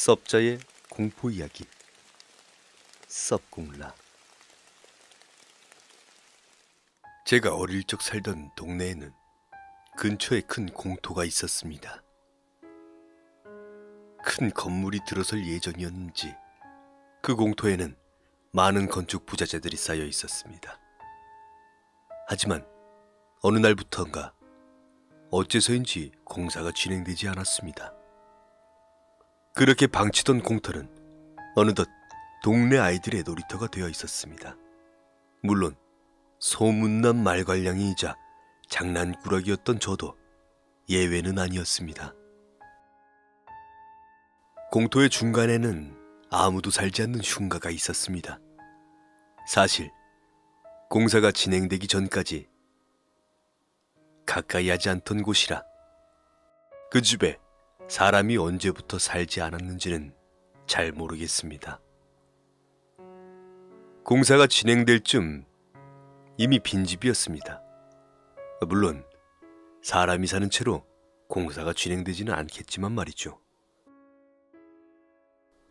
섭자의 공포 이야기. 섭공라. 제가 어릴 적 살던 동네에는 근처에 큰 공터가 있었습니다. 큰 건물이 들어설 예정이었는지 그 공터에는 많은 건축 부자재들이 쌓여 있었습니다. 하지만 어느 날부터인가 어째서인지 공사가 진행되지 않았습니다. 그렇게 방치던 공터는 어느덧 동네 아이들의 놀이터가 되어 있었습니다. 물론 소문난 말괄량이이자 장난꾸러기였던 저도 예외는 아니었습니다. 공터의 중간에는 아무도 살지 않는 흉가가 있었습니다. 사실 공사가 진행되기 전까지 가까이 하지 않던 곳이라 그 집에 사람이 언제부터 살지 않았는지는 잘 모르겠습니다. 공사가 진행될 쯤 이미 빈집이었습니다. 물론 사람이 사는 채로 공사가 진행되지는 않겠지만 말이죠.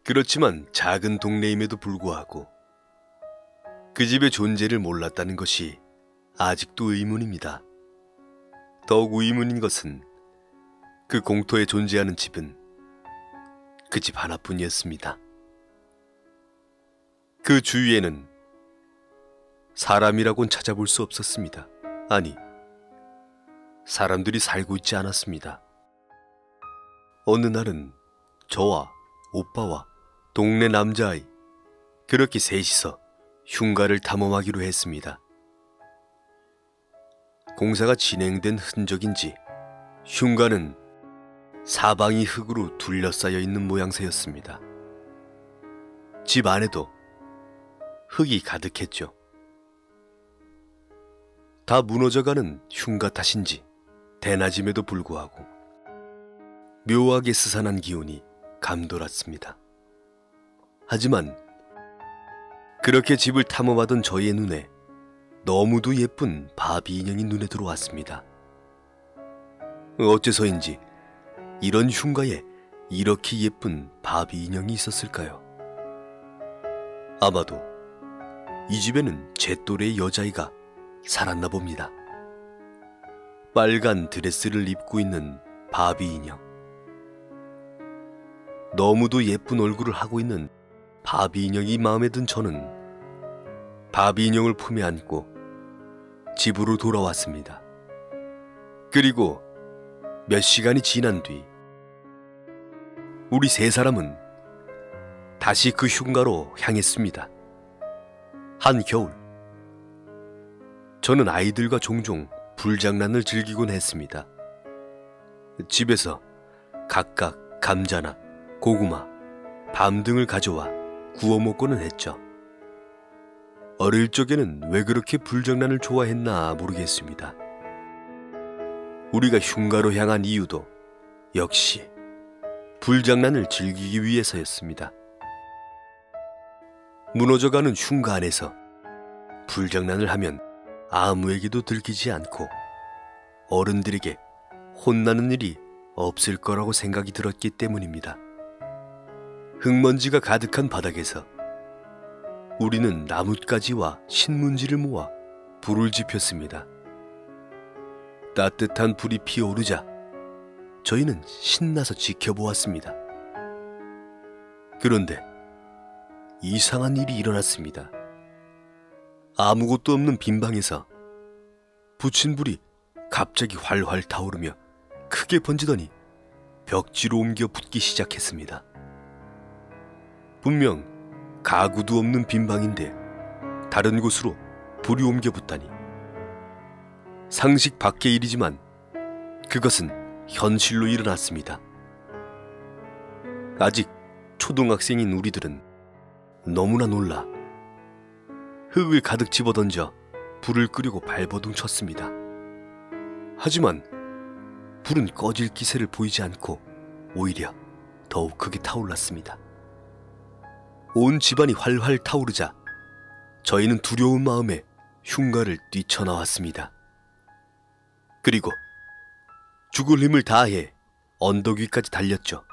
그렇지만 작은 동네임에도 불구하고 그 집의 존재를 몰랐다는 것이 아직도 의문입니다. 더욱 의문인 것은 그 공터에 존재하는 집은 그 집 하나뿐이었습니다. 그 주위에는 사람이라곤 찾아볼 수 없었습니다. 아니, 사람들이 살고 있지 않았습니다. 어느 날은 저와 오빠와 동네 남자아이 그렇게 셋이서 흉가를 탐험하기로 했습니다. 공사가 진행된 흔적인지 흉가는 사방이 흙으로 둘러싸여 있는 모양새였습니다. 집 안에도 흙이 가득했죠. 다 무너져가는 흉가 탓인지 대낮임에도 불구하고 묘하게 스산한 기운이 감돌았습니다. 하지만 그렇게 집을 탐험하던 저희의 눈에 너무도 예쁜 바비 인형이 눈에 들어왔습니다. 어째서인지 이런 흉가에 이렇게 예쁜 바비 인형이 있었을까요? 아마도 이 집에는 제 또래의 여자아이가 살았나 봅니다. 빨간 드레스를 입고 있는 바비 인형. 너무도 예쁜 얼굴을 하고 있는 바비 인형이 마음에 든 저는 바비 인형을 품에 안고 집으로 돌아왔습니다. 그리고 몇 시간이 지난 뒤 우리 세 사람은 다시 그 흉가로 향했습니다. 한겨울 저는 아이들과 종종 불장난을 즐기곤 했습니다. 집에서 각각 감자나 고구마, 밤 등을 가져와 구워 먹고는 했죠. 어릴 적에는 왜 그렇게 불장난을 좋아했나 모르겠습니다. 우리가 흉가로 향한 이유도 역시 불장난을 즐기기 위해서였습니다. 무너져가는 흉가 안에서 불장난을 하면 아무에게도 들키지 않고 어른들에게 혼나는 일이 없을 거라고 생각이 들었기 때문입니다. 흙먼지가 가득한 바닥에서 우리는 나뭇가지와 신문지를 모아 불을 지폈습니다. 따뜻한 불이 피어오르자 저희는 신나서 지켜보았습니다. 그런데 이상한 일이 일어났습니다. 아무것도 없는 빈방에서 붙인 불이 갑자기 활활 타오르며 크게 번지더니 벽지로 옮겨 붙기 시작했습니다. 분명 가구도 없는 빈방인데 다른 곳으로 불이 옮겨 붙다니 상식 밖의 일이지만 그것은 현실로 일어났습니다. 아직 초등학생인 우리들은 너무나 놀라 흙을 가득 집어던져 불을 끄려고 발버둥 쳤습니다. 하지만 불은 꺼질 기세를 보이지 않고 오히려 더욱 크게 타올랐습니다. 온 집안이 활활 타오르자 저희는 두려운 마음에 흉가를 뛰쳐나왔습니다. 그리고 죽을 힘을 다해 언덕 위까지 달렸죠.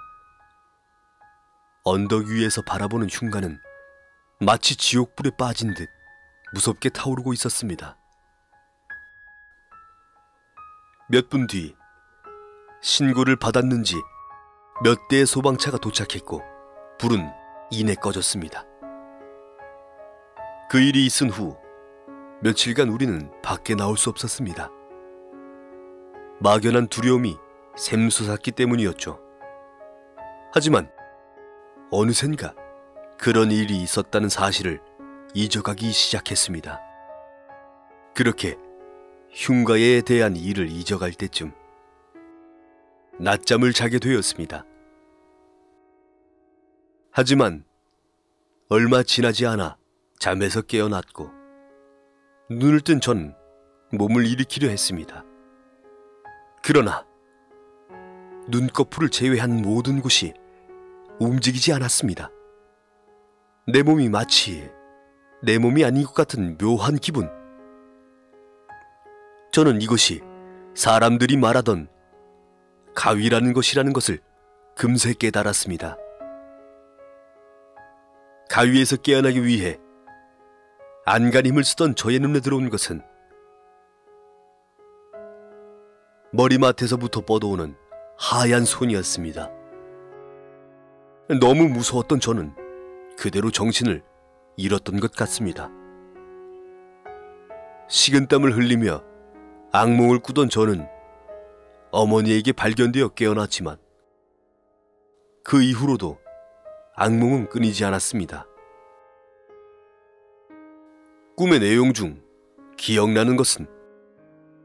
언덕 위에서 바라보는 흉가는 마치 지옥불에 빠진 듯 무섭게 타오르고 있었습니다. 몇 분 뒤 신고를 받았는지 몇 대의 소방차가 도착했고 불은 이내 꺼졌습니다. 그 일이 있은 후 며칠간 우리는 밖에 나올 수 없었습니다. 막연한 두려움이 샘솟았기 때문이었죠. 하지만 어느샌가 그런 일이 있었다는 사실을 잊어가기 시작했습니다. 그렇게 흉가에 대한 일을 잊어갈 때쯤 낮잠을 자게 되었습니다. 하지만 얼마 지나지 않아 잠에서 깨어났고 눈을 뜬 전 몸을 일으키려 했습니다. 그러나 눈꺼풀을 제외한 모든 곳이 움직이지 않았습니다. 내 몸이 마치 내 몸이 아닌 것 같은 묘한 기분. 저는 이것이 사람들이 말하던 가위라는 것이라는 것을 금세 깨달았습니다. 가위에서 깨어나기 위해 안간 힘을 쓰던 저의 눈에 들어온 것은 머리맡에서부터 뻗어오는 하얀 손이었습니다. 너무 무서웠던 저는 그대로 정신을 잃었던 것 같습니다. 식은땀을 흘리며 악몽을 꾸던 저는 어머니에게 발견되어 깨어났지만 그 이후로도 악몽은 끊이지 않았습니다. 꿈의 내용 중 기억나는 것은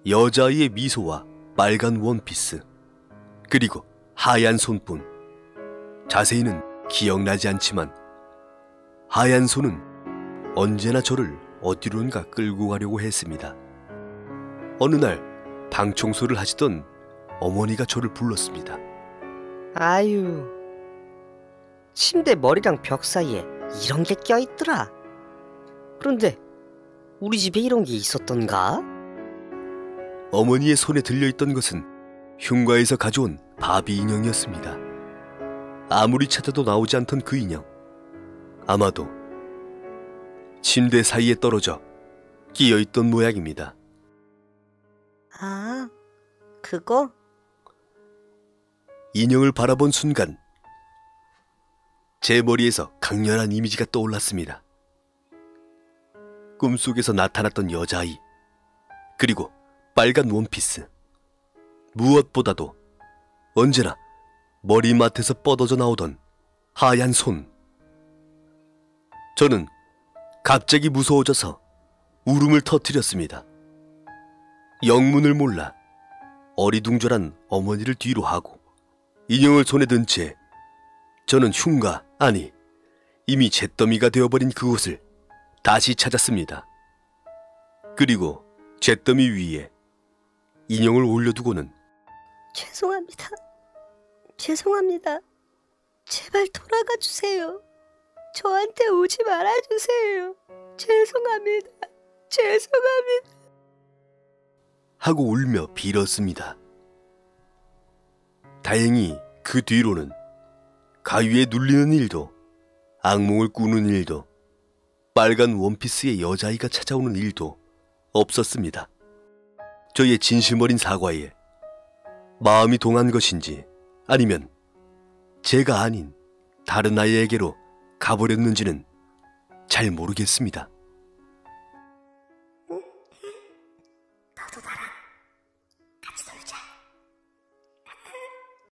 여자아이의 미소와 빨간 원피스, 그리고 하얀 손뿐. 자세히는 기억나지 않지만 하얀 손은 언제나 저를 어디론가 끌고 가려고 했습니다. 어느 날 방 청소를 하시던 어머니가 저를 불렀습니다. 아유, 침대 머리랑 벽 사이에 이런 게 껴있더라. 그런데 우리 집에 이런 게 있었던가? 어머니의 손에 들려있던 것은 흉가에서 가져온 바비 인형이었습니다. 아무리 찾아도 나오지 않던 그 인형, 아마도 침대 사이에 떨어져 끼어있던 모양입니다. 아, 그거? 인형을 바라본 순간 제 머리에서 강렬한 이미지가 떠올랐습니다. 꿈속에서 나타났던 여자아이, 그리고 빨간 원피스, 무엇보다도 언제나 머리맡에서 뻗어져 나오던 하얀 손. 저는 갑자기 무서워져서 울음을 터뜨렸습니다. 영문을 몰라 어리둥절한 어머니를 뒤로 하고 인형을 손에 든 채 저는 흉가, 아니 이미 잿더미가 되어버린 그곳을 다시 찾았습니다. 그리고 잿더미 위에 인형을 올려두고는 죄송합니다. 죄송합니다. 제발 돌아가 주세요. 저한테 오지 말아주세요. 죄송합니다. 죄송합니다. 하고 울며 빌었습니다. 다행히 그 뒤로는 가위에 눌리는 일도, 악몽을 꾸는 일도, 빨간 원피스의 여자아이가 찾아오는 일도 없었습니다. 저의 진심 어린 사과에 마음이 동한 것인지 아니면 제가 아닌 다른 아이에게로 가버렸는지는 잘 모르겠습니다.